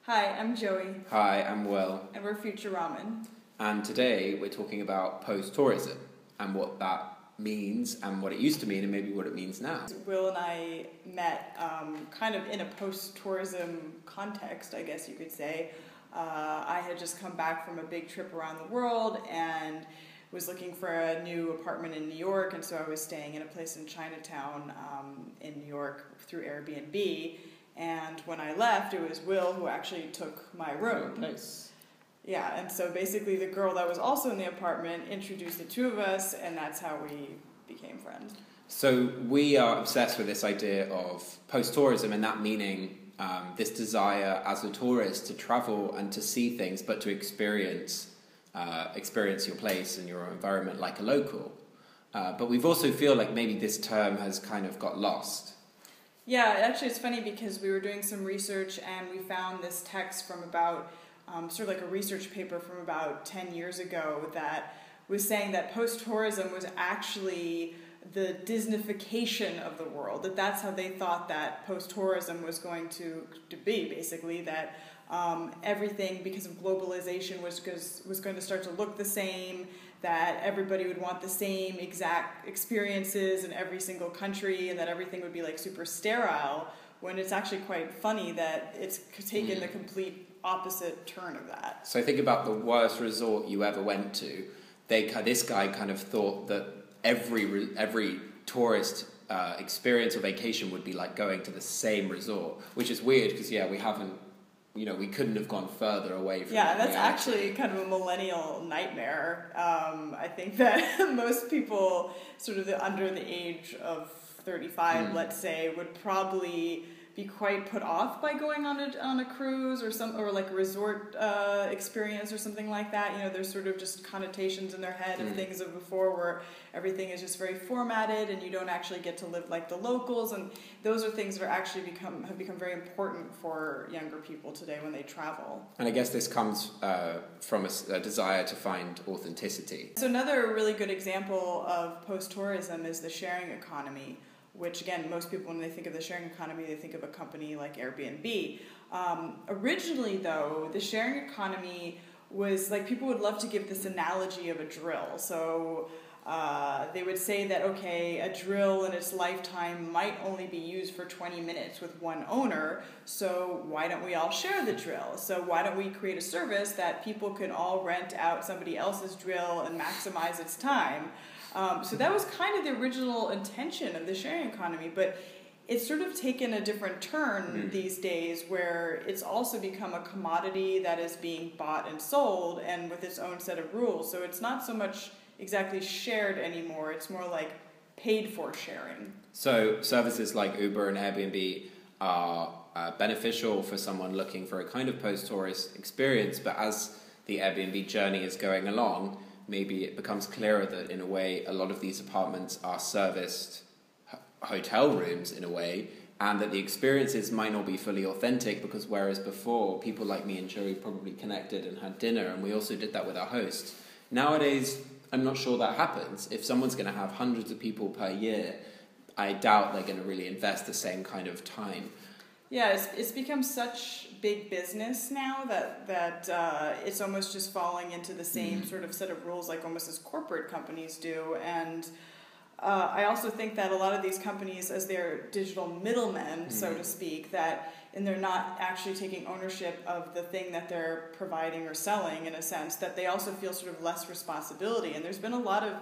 Hi, I'm Joie. Hi, I'm Will. And we're FUTURAMEN. And today we're talking about post-tourism and what that means and what it used to mean and maybe what it means now. Will and I met kind of in a post-tourism context, I guess you could say. I had just come back from a big trip around the world and was looking for a new apartment in New York, and so I was staying in a place in Chinatown in New York through Airbnb. And when I left, it was Will who actually took my room. Nice. Yeah, and so basically the girl that was also in the apartment introduced the two of us, and that's how we became friends. So we are obsessed with this idea of post-tourism, and that meaning this desire as a tourist to travel and to see things, but to experience your place and your environment like a local. But we've also feel like maybe this term has kind of got lost. Yeah, actually it's funny because we were doing some research and we found this text from about, sort of like a research paper from about 10 years ago that was saying that post-tourism was actually the Disneyfication of the world, that's how they thought that post-tourism was going to be, basically, that everything, because of globalization, was going to start to look the same, that everybody would want the same exact experiences in every single country, and that everything would be like super sterile, when it's actually quite funny that it's taken the complete opposite turn of that. So think about the worst resort you ever went to. This guy kind of thought that every tourist experience or vacation would be like going to the same resort, which is weird because we couldn't have gone further away from that's reality. actually kind of a millennial nightmare. I think that most people sort of under the age of 35, let's say, would probably be quite put off by going on a cruise or like a resort experience or something like that. You know, there's sort of just connotations in their head of things of before where everything is just very formatted and you don't actually get to live like the locals, and those are things that are actually have become very important for younger people today when they travel. And I guess this comes from a desire to find authenticity. So another really good example of post-tourism is the sharing economy, which, again, most people, when they think of the sharing economy, they think of a company like Airbnb. Originally, though, the sharing economy was, like, people would love to give this analogy of a drill. So they would say that, okay, a drill in its lifetime might only be used for 20 minutes with one owner, so why don't we all share the drill? So why don't we create a service that people can all rent out somebody else's drill and maximize its time? So that was kind of the original intention of the sharing economy, but it's sort of taken a different turn these days where it's also become a commodity that is being bought and sold and with its own set of rules. So it's not so much exactly shared anymore, it's more like paid for sharing. So services like Uber and Airbnb are beneficial for someone looking for a kind of post-tourist experience, but as the Airbnb journey is going along, maybe it becomes clearer that, in a way, a lot of these apartments are serviced hotel rooms, in a way, and that the experiences might not be fully authentic, because whereas before, people like me and Joey probably connected and had dinner, and we also did that with our hosts, nowadays, I'm not sure that happens. If someone's going to have hundreds of people per year, I doubt they're going to really invest the same kind of time. Yeah, it's become such big business now that it's almost just falling into the same sort of set of rules like almost as corporate companies do. And I also think that a lot of these companies, as they're digital middlemen, so to speak, and they're not actually taking ownership of the thing that they're providing or selling, in a sense, that they also feel sort of less responsibility. And there's been a lot of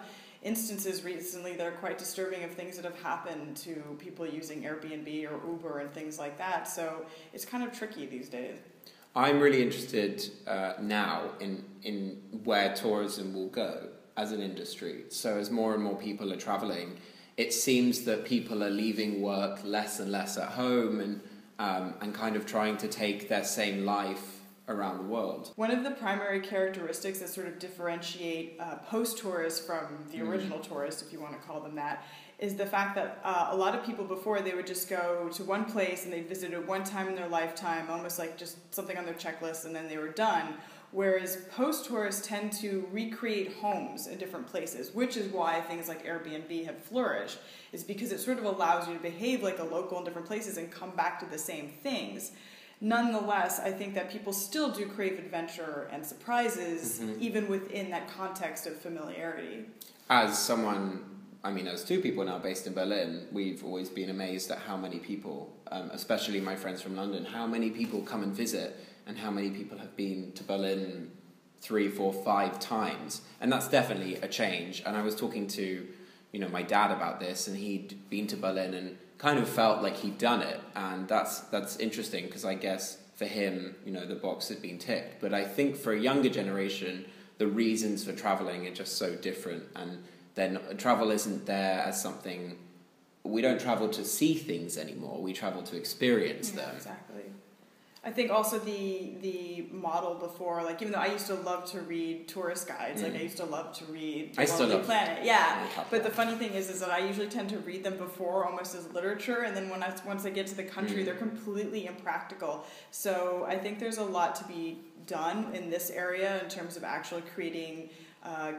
instances recently that are quite disturbing of things that have happened to people using Airbnb or Uber and things like that. So it's kind of tricky these days. I'm really interested now in where tourism will go as an industry. So as more and more people are traveling, it seems that people are leaving work less and less at home and kind of trying to take their same life around the world. One of the primary characteristics that sort of differentiate post-tourists from the original tourists, if you want to call them that, is the fact that a lot of people before, they would just go to one place and they visited it one time in their lifetime, almost like just something on their checklist, and then they were done. Whereas post-tourists tend to recreate homes in different places, which is why things like Airbnb have flourished, is because it sort of allows you to behave like a local in different places and come back to the same things. nonetheless, I think that people still do crave adventure and surprises, even within that context of familiarity. As someone, I mean, as two people now based in Berlin, we've always been amazed at how many people, especially my friends from London, how many people come and visit, and how many people have been to Berlin 3, 4, 5 times. And that's definitely a change. And I was talking to, my dad about this, and he'd been to Berlin and kind of felt like he'd done it. And that's interesting, because I guess for him, the box had been ticked. But I think for a younger generation, the reasons for traveling are just so different. And then travel isn't there as something, we don't travel to see things anymore. We travel to experience them. Exactly. I think also the model before, like, even though I used to love to read tourist guides, like I used to love to read The Lonely Planet. Yeah, but the funny thing is that I usually tend to read them before almost as literature, and then once I get to the country, they're completely impractical. So I think there's a lot to be done in this area in terms of actually creating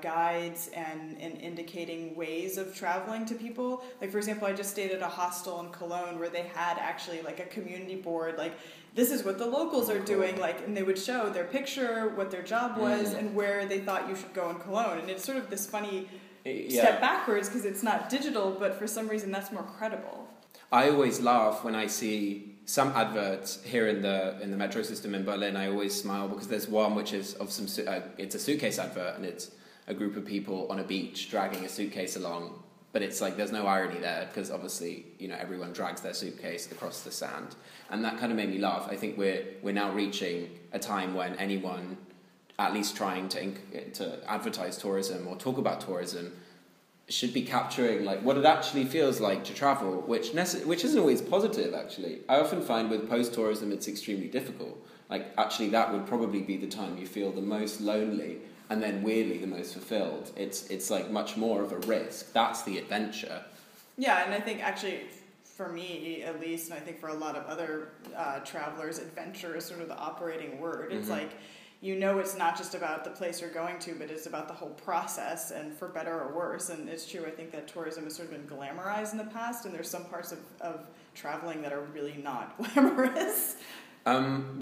guides and indicating ways of traveling to people. Like, for example, I just stayed at a hostel in Cologne where they had actually like a community board, like, this is what the locals are doing, like, and they would show their picture, what their job was, and where they thought you should go in Cologne. And it's sort of this funny step backwards because it's not digital, but for some reason that's more credible. I always laugh when I see some adverts here in the metro system in Berlin. I always smile because there's one which is of it's a suitcase advert, and it's a group of people on a beach dragging a suitcase along. But it's like there's no irony there because obviously everyone drags their suitcase across the sand, and that kind of made me laugh. I think we're now reaching a time when anyone, at least trying to advertise tourism or talk about tourism, should be capturing like what it actually feels like to travel, which isn't always positive. Actually, I often find with post-tourism it's extremely difficult. Like, actually, that would probably be the time you feel the most lonely. And then weirdly the most fulfilled. It's like much more of a risk. That's the adventure. Yeah, and I think actually for me at least, and I think for a lot of other travelers, adventure is sort of the operating word. It's like, it's not just about the place you're going to, but it's about the whole process, and for better or worse. And it's true, I think that tourism has sort of been glamorized in the past, and there's some parts of traveling that are really not glamorous.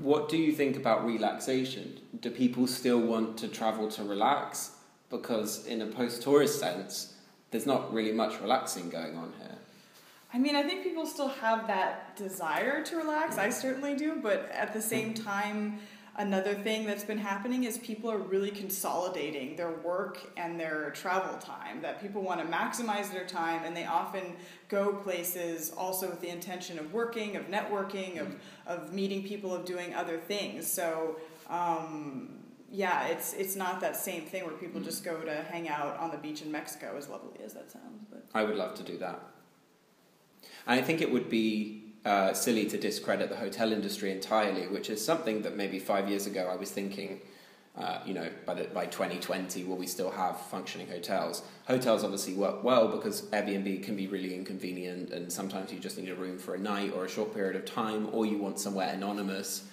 What do you think about relaxation? Do people still want to travel to relax? Because in a post-tourist sense, there's not really much relaxing going on here. I mean, I think people still have that desire to relax. I certainly do. But at the same time, another thing that's been happening is people are really consolidating their work and their travel time, that people want to maximize their time, and they often go places also with the intention of working, of networking, of meeting people, of doing other things. So, it's not that same thing where people just go to hang out on the beach in Mexico, as lovely as that sounds. But I would love to do that. And I think it would be silly to discredit the hotel industry entirely, which is something that maybe 5 years ago I was thinking, by 2020, will we still have functioning hotels? Hotels obviously work well because Airbnb can be really inconvenient, and sometimes you just need a room for a night or a short period of time, or you want somewhere anonymous.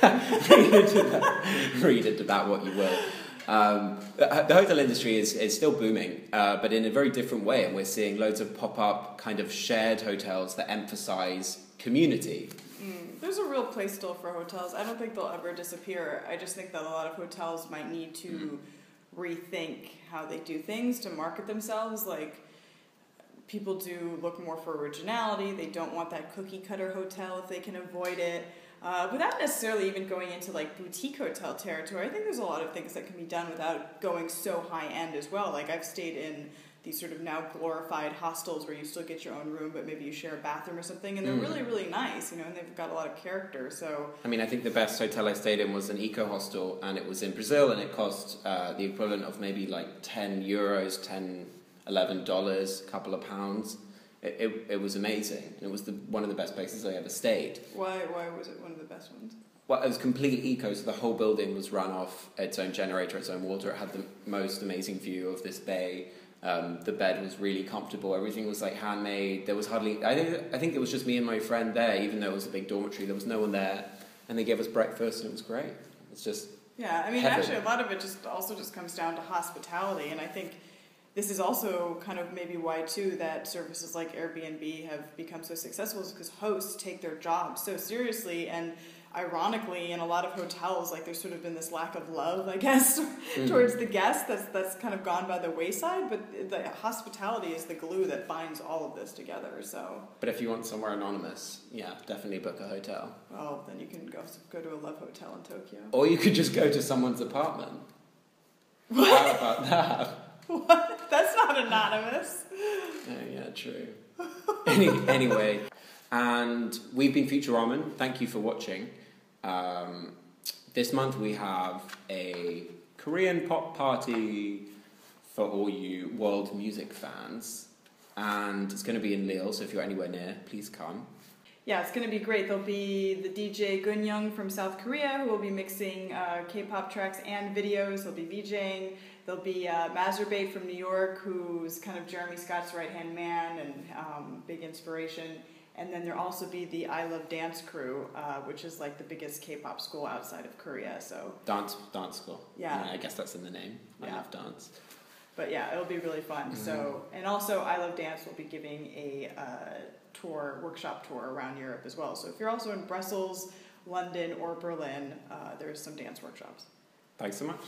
Read into that what you will. The hotel industry is still booming, but in a very different way, and we're seeing loads of pop-up kind of shared hotels that emphasize community. There's a real place still for hotels. I don't think they'll ever disappear. I just think that a lot of hotels might need to rethink how they do things to market themselves. Like, people do look more for originality. They don't want that cookie-cutter hotel if they can avoid it. Without necessarily even going into like boutique hotel territory. I think there's a lot of things that can be done without going so high-end as well. Like, I've stayed in these sort of now glorified hostels where you still get your own room, but maybe you share a bathroom or something, and they're really, really nice, and they've got a lot of character. So, I mean, I think the best hotel I stayed in was an eco hostel, and it was in Brazil, and it cost the equivalent of maybe like €10, $11, a couple of pounds. It was amazing. It was one of the best places I ever stayed. Why was it one of the best ones? Well, it was completely eco, so the whole building was run off its own generator, its own water. It had the most amazing view of this bay. The bed was really comfortable. Everything was like handmade. There was hardly... I think it was just me and my friend there, even though it was a big dormitory. There was no one there. And they gave us breakfast, and it was great. It's just... Yeah, I mean, heaven. Actually, a lot of it just comes down to hospitality, and I think this is also kind of maybe why, too, that services like Airbnb have become so successful, is because hosts take their job so seriously, and ironically, in a lot of hotels, like there's sort of been this lack of love, I guess, towards the guests. That's kind of gone by the wayside. But the hospitality is the glue that binds all of this together. So. But if you want somewhere anonymous, yeah, definitely book a hotel. Well, then you can go to a love hotel in Tokyo. Or you could just go to someone's apartment. What? How about that? What? That's not anonymous. Oh, yeah, true. Anyway, and we've been FUTURAMEN. Thank you for watching. This month we have a Korean pop party for all you world music fans. And it's going to be in Lille, so if you're anywhere near, please come. Yeah, it's going to be great. There'll be the DJ Gunyoung from South Korea who will be mixing K-pop tracks and videos. He'll be VJing. There'll be Masturbate from New York, who's kind of Jeremy Scott's right-hand man and big inspiration. And then there'll also be the I Love Dance crew, which is like the biggest K-pop school outside of Korea. So Dance school. Yeah. I guess that's in the name. I Yeah. Love Dance. But yeah, it'll be really fun. So, and also I Love Dance will be giving a workshop tour around Europe as well. So if you're also in Brussels, London, or Berlin, there's some dance workshops. Thanks so much.